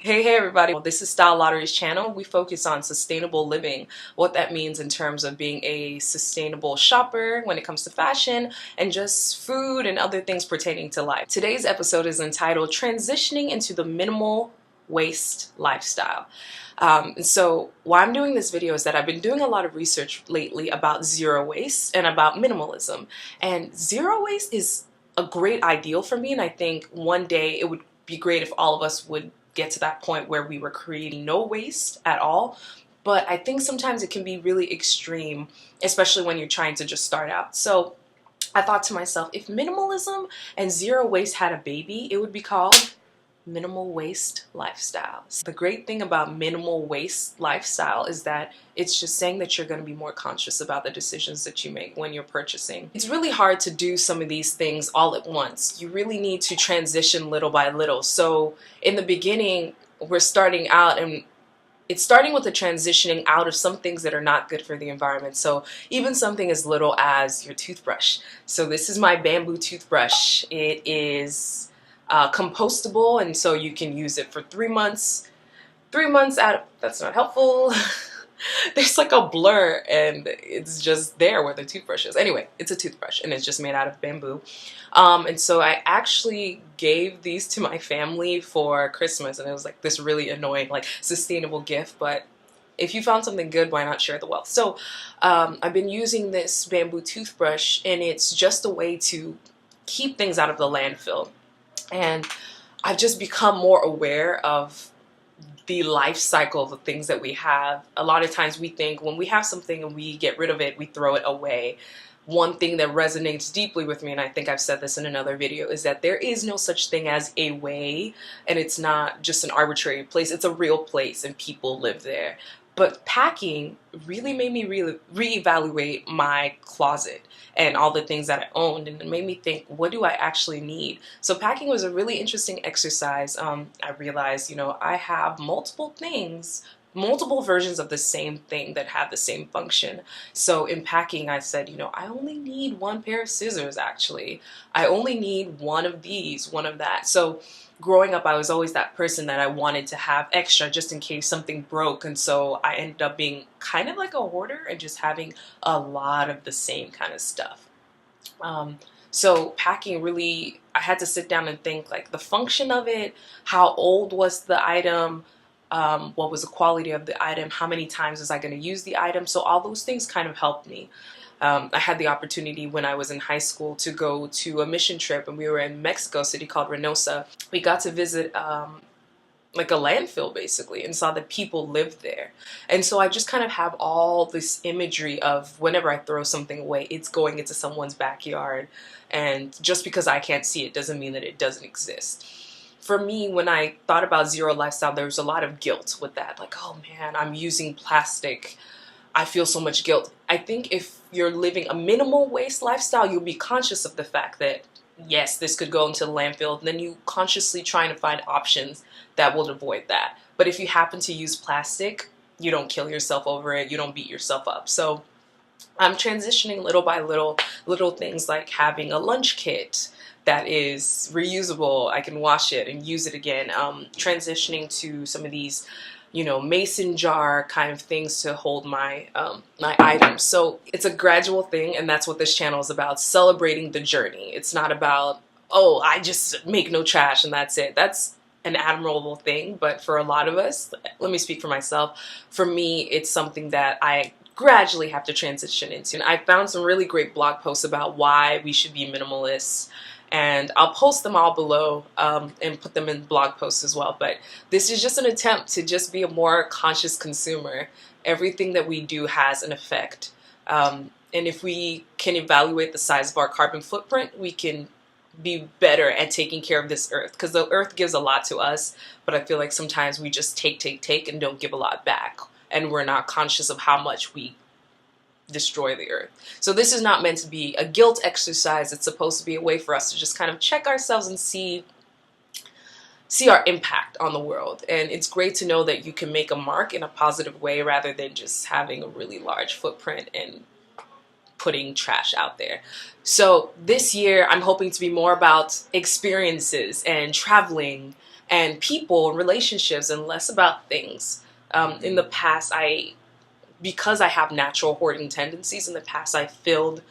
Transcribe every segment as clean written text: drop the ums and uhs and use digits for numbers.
Hey everybody, this is Style Lottery's channel. We focus on sustainable living, what that means in terms of being a sustainable shopper when it comes to fashion and just food and other things pertaining to life. Today's episode is entitled Transitioning into the Minimal Waste Lifestyle. So why I'm doing this video is that I've been doing a lot of research lately about zero waste and about minimalism. And zero waste is a great ideal for me, and I think one day it would be great if all of us would get to that point where we were creating no waste at all. But I think sometimes it can be really extreme, especially when you're trying to just start out. So I thought to myself, if minimalism and zero waste had a baby, it would be called minimal waste lifestyle. The great thing about minimal waste lifestyle is that it's just saying that you're going to be more conscious about the decisions that you make when you're purchasing. It's really hard to do some of these things all at once. You really need to transition little by little. So in the beginning, we're starting out, and it's starting with the transitioning out of some things that are not good for the environment. So even something as little as your toothbrush. So this is my bamboo toothbrush. It is compostable, and so you can use it for 3 months. 3 months out, that's not helpful. There's like a blur and it's just there where the toothbrush is. Anyway, it's a toothbrush and it's just made out of bamboo. And so I actually gave these to my family for Christmas, and it was like this really annoying, like, sustainable gift. But if you found something good, why not share the wealth? So I've been using this bamboo toothbrush, and it's just a way to keep things out of the landfill. And I've just become more aware of the life cycle of the things that we have. A lot of times we think when we have something and we get rid of it, we throw it away. One thing that resonates deeply with me, and I think I've said this in another video, is that there is no such thing as a way, and it's not just an arbitrary place. It's a real place and people live there. But packing really made me reevaluate my closet and all the things that I owned, and it made me think, what do I actually need? So packing was a really interesting exercise. I realized, I have multiple things, multiple versions of the same thing that have the same function. So in packing, I said, I only need one pair of scissors, actually. I only need one of these, one of that. So growing up, I was always that person that I wanted to have extra just in case something broke. And so I ended up being kind of like a hoarder and just having a lot of the same kind of stuff. So packing really, I had to sit down and think, like, the function of it, how old was the item, what was the quality of the item, how many times was I going to use the item. So all those things kind of helped me. I had the opportunity when I was in high school to go to a mission trip, and we were in Mexico City called Reynosa. We got to visit like a landfill basically, and saw that people lived there. And so I just kind of have all this imagery of whenever I throw something away, it's going into someone's backyard. And just because I can't see it doesn't mean that it doesn't exist. For me, when I thought about zero lifestyle, there was a lot of guilt with that. Like, oh man, I'm using plastic. I feel so much guilt. I think if you're living a minimal waste lifestyle, you'll be conscious of the fact that, yes, this could go into the landfill, and then you consciously trying to find options that will avoid that. But if you happen to use plastic, you don't kill yourself over it, you don't beat yourself up. So I'm transitioning little by little things like having a lunch kit that is reusable. I can wash it and use it again. Transitioning to some of these mason jar kind of things to hold my my items. So it's a gradual thing, and that's what this channel is about, celebrating the journey. It's not about, oh, I just make no trash and that's it. That's an admirable thing, but for a lot of us, let me speak for myself, for me, it's something that I gradually have to transition into. And I found some really great blog posts about why we should be minimalists, and I'll post them all below and put them in blog posts as well. But this is just an attempt to just be a more conscious consumer. Everything that we do has an effect. And if we can evaluate the size of our carbon footprint, we can be better at taking care of this earth. Because the earth gives a lot to us, but I feel like sometimes we just take and don't give a lot back. And we're not conscious of how much we destroy the earth. So this is not meant to be a guilt exercise. It's supposed to be a way for us to just kind of check ourselves and see our impact on the world. And it's great to know that you can make a mark in a positive way rather than just having a really large footprint and putting trash out there. So this year I'm hoping to be more about experiences and traveling and people and relationships and less about things. In the past, because I have natural hoarding tendencies, in the past I filled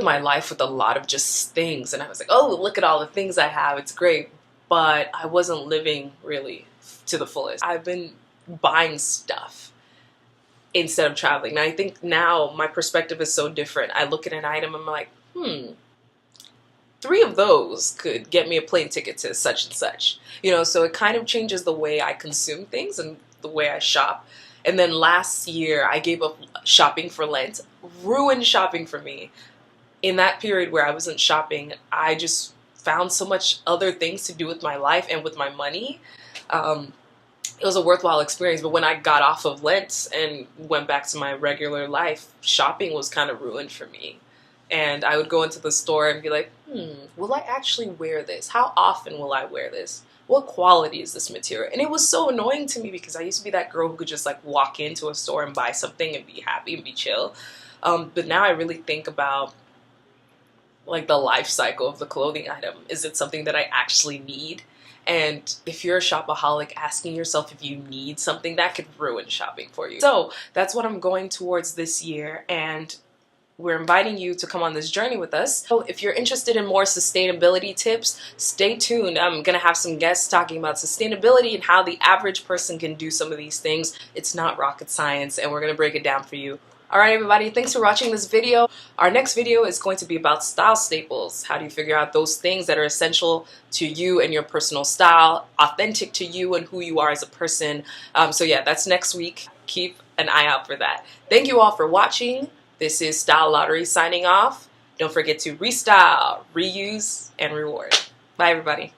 my life with a lot of just things, and I was like, oh, look at all the things I have, it's great, but I wasn't living really to the fullest. I've been buying stuff instead of traveling. And I think now my perspective is so different. I look at an item and I'm like, 3 of those could get me a plane ticket to such and such. You know, so it kind of changes the way I consume things and the way I shop. And then last year I gave up shopping for Lent. Ruined shopping for me. In that period where I wasn't shopping, I just found so much other things to do with my life and with my money. It was a worthwhile experience, but when I got off of Lent and went back to my regular life, shopping was kind of ruined for me. And I would go into the store and be like, will I actually wear this? How often will I wear this? What quality is this material? And it was so annoying to me because I used to be that girl who could just like walk into a store and buy something and be happy and be chill. But now I really think about like the life cycle of the clothing item. Is it something that I actually need? And if you're a shopaholic, asking yourself if you need something, that could ruin shopping for you. So that's what I'm going towards this year, and we're inviting you to come on this journey with us. So if you're interested in more sustainability tips, stay tuned. I'm gonna have some guests talking about sustainability and how the average person can do some of these things. It's not rocket science, and we're gonna break it down for you. Alright everybody, thanks for watching this video. Our next video is going to be about style staples. How do you figure out those things that are essential to you and your personal style, authentic to you and who you are as a person. So yeah, that's next week. Keep an eye out for that. Thank you all for watching. This is Style Lottery signing off. Don't forget to restyle, reuse, and reward. Bye everybody.